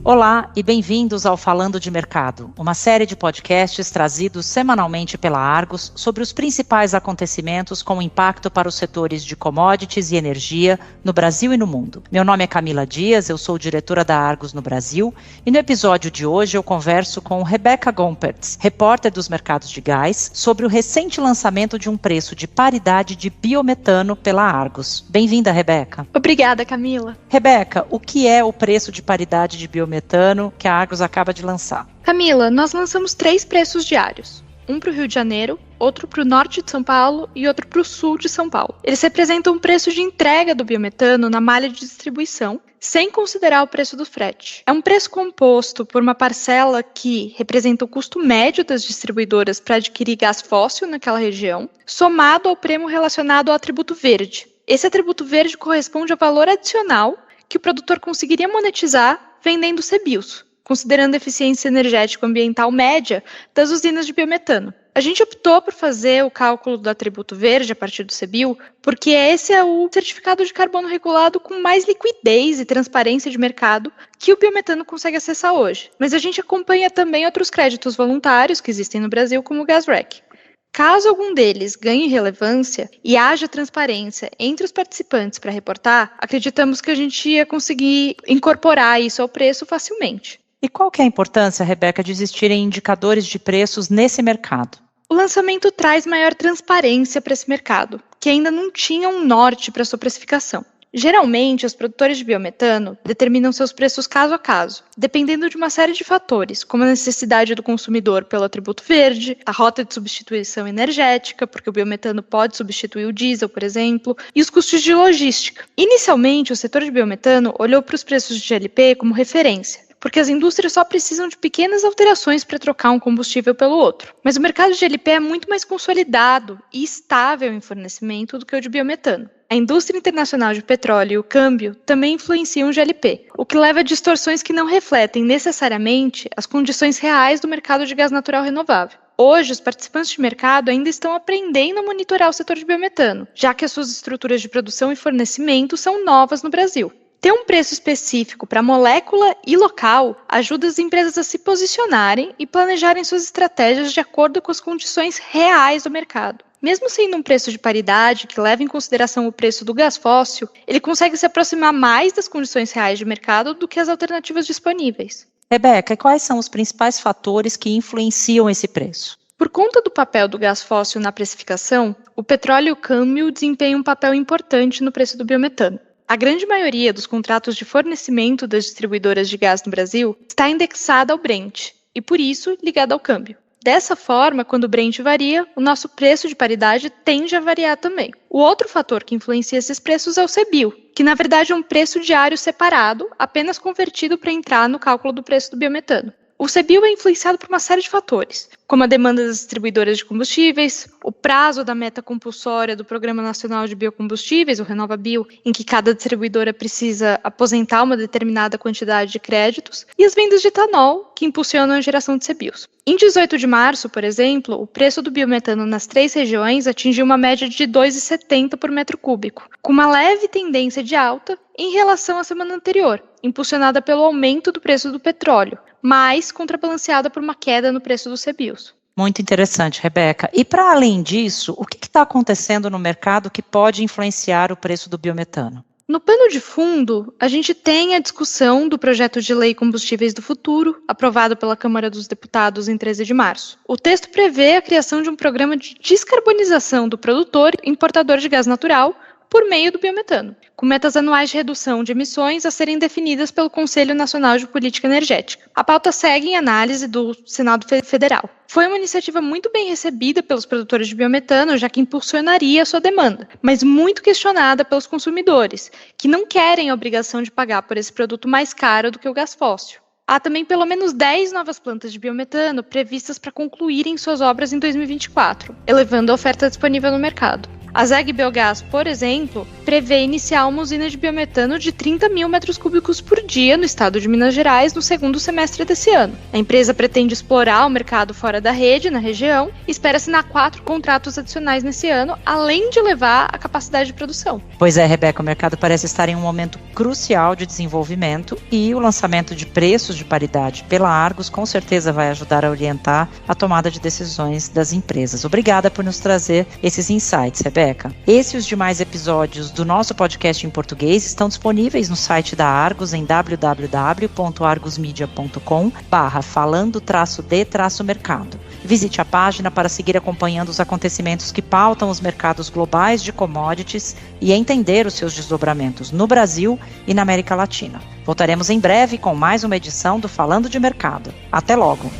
Olá e bem-vindos ao Falando de Mercado, uma série de podcasts trazidos semanalmente pela Argos sobre os principais acontecimentos com impacto para os setores de commodities e energia no Brasil e no mundo. Meu nome é Camila Dias, eu sou diretora da Argos no Brasil e no episódio de hoje eu converso com Rebeca Gompertz, repórter dos mercados de gás, sobre o recente lançamento de um preço de paridade de biometano pela Argos. Bem-vinda, Rebeca. Obrigada, Camila. Rebeca, o que é o preço de paridade de biometano que a Argos acaba de lançar? Camila, nós lançamos 3 preços diários. Um para o Rio de Janeiro, outro para o norte de São Paulo e outro para o sul de São Paulo. Eles representam o preço de entrega do biometano na malha de distribuição, sem considerar o preço do frete. É um preço composto por uma parcela que representa o custo médio das distribuidoras para adquirir gás fóssil naquela região, somado ao prêmio relacionado ao atributo verde. Esse atributo verde corresponde ao valor adicional que o produtor conseguiria monetizar vendendo CBIOs, considerando a eficiência energética ambiental média das usinas de biometano. A gente optou por fazer o cálculo do atributo verde a partir do CBIO, porque esse é o certificado de carbono regulado com mais liquidez e transparência de mercado que o biometano consegue acessar hoje. Mas a gente acompanha também outros créditos voluntários que existem no Brasil, como o GasRec. Caso algum deles ganhe relevância e haja transparência entre os participantes para reportar, acreditamos que a gente ia conseguir incorporar isso ao preço facilmente. E qual que é a importância, Rebeca, de existirem indicadores de preços nesse mercado? O lançamento traz maior transparência para esse mercado, que ainda não tinha um norte para sua precificação. Geralmente, os produtores de biometano determinam seus preços caso a caso, dependendo de uma série de fatores, como a necessidade do consumidor pelo atributo verde, a rota de substituição energética, porque o biometano pode substituir o diesel, por exemplo, e os custos de logística. Inicialmente, o setor de biometano olhou para os preços de GLP como referência, porque as indústrias só precisam de pequenas alterações para trocar um combustível pelo outro. Mas o mercado de GLP é muito mais consolidado e estável em fornecimento do que o de biometano. A indústria internacional de petróleo e o câmbio também influenciam o GLP, o que leva a distorções que não refletem necessariamente as condições reais do mercado de gás natural renovável. Hoje, os participantes de mercado ainda estão aprendendo a monitorar o setor de biometano, já que as suas estruturas de produção e fornecimento são novas no Brasil. Ter um preço específico para molécula e local ajuda as empresas a se posicionarem e planejarem suas estratégias de acordo com as condições reais do mercado. Mesmo sendo um preço de paridade que leva em consideração o preço do gás fóssil, ele consegue se aproximar mais das condições reais de mercado do que as alternativas disponíveis. Rebeca, e quais são os principais fatores que influenciam esse preço? Por conta do papel do gás fóssil na precificação, o petróleo e o câmbio desempenham um papel importante no preço do biometano. A grande maioria dos contratos de fornecimento das distribuidoras de gás no Brasil está indexada ao Brent e, por isso, ligada ao câmbio. Dessa forma, quando o Brent varia, o nosso preço de paridade tende a variar também. O outro fator que influencia esses preços é o CBIO, que na verdade é um preço diário separado, apenas convertido para entrar no cálculo do preço do biometano. O CBIO é influenciado por uma série de fatores, como a demanda das distribuidoras de combustíveis, o prazo da meta compulsória do Programa Nacional de Biocombustíveis, o RenovaBio, em que cada distribuidora precisa aposentar uma determinada quantidade de créditos, e as vendas de etanol, que impulsionam a geração de CBIOs. Em 18 de março, por exemplo, o preço do biometano nas 3 regiões atingiu uma média de R$ 2,70 por metro cúbico, com uma leve tendência de alta em relação à semana anterior, impulsionada pelo aumento do preço do petróleo, mas contrabalanceada por uma queda no preço dos CBIOs. Muito interessante, Rebeca. E para além disso, o que está acontecendo no mercado que pode influenciar o preço do biometano? No pano de fundo, a gente tem a discussão do projeto de lei Combustíveis do Futuro, aprovado pela Câmara dos Deputados em 13 de março. O texto prevê a criação de um programa de descarbonização do produtor e importador de gás natural por meio do biometano, com metas anuais de redução de emissões a serem definidas pelo Conselho Nacional de Política Energética. A pauta segue em análise do Senado Federal. Foi uma iniciativa muito bem recebida pelos produtores de biometano, já que impulsionaria a sua demanda, mas muito questionada pelos consumidores, que não querem a obrigação de pagar por esse produto mais caro do que o gás fóssil. Há também pelo menos 10 novas plantas de biometano previstas para concluírem suas obras em 2024, elevando a oferta disponível no mercado. A ZEG Biogás, por exemplo, prevê iniciar uma usina de biometano de 30 mil metros cúbicos por dia no estado de Minas Gerais no segundo semestre desse ano. A empresa pretende explorar o mercado fora da rede, na região, e espera assinar 4 contratos adicionais nesse ano, além de elevar a capacidade de produção. Pois é, Rebeca, o mercado parece estar em um momento crucial de desenvolvimento e o lançamento de preços de paridade pela Argos com certeza vai ajudar a orientar a tomada de decisões das empresas. Obrigada por nos trazer esses insights, Rebeca. Esse e os demais episódios do nosso podcast em português estão disponíveis no site da Argos em www.argosmedia.com/falando-de-mercado. Visite a página para seguir acompanhando os acontecimentos que pautam os mercados globais de commodities e entender os seus desdobramentos no Brasil e na América Latina. Voltaremos em breve com mais uma edição do Falando de Mercado. Até logo!